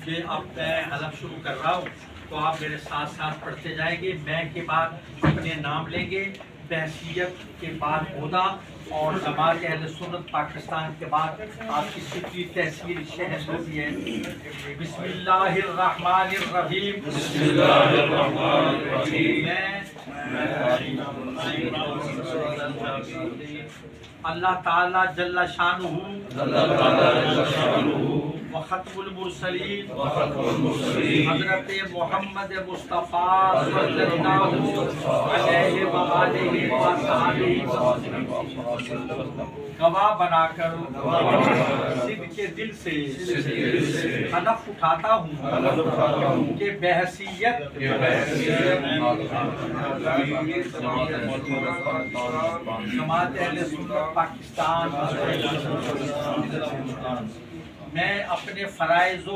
کہ اب میں حلف شروع کر رہا ہوں تو آپ میرے ساتھ ساتھ پڑھتے جائیں گے. میں کے بعد اپنے نام لیں گے, بحثیت کے بعد عہدہ, اور جماعت اہل سنت پاکستان کے بعد آپ کی سٹی تحصیل شہر ہوتی ہے. بسم اللہ الرحمن الرحیم. بسم اللہ الرحمن الرحیم. اللہ تعالیٰ جل شانہ وختم المرسلین حضرت محمد مصطفیٰ صلی اللہ علیہ وآلہ وسلم گواہ بنا کر صدق کے دل سے حلف اٹھاتا ہوں کہ بحیثیت جماعت اہل سنت پاکستان میں اپنے فرائض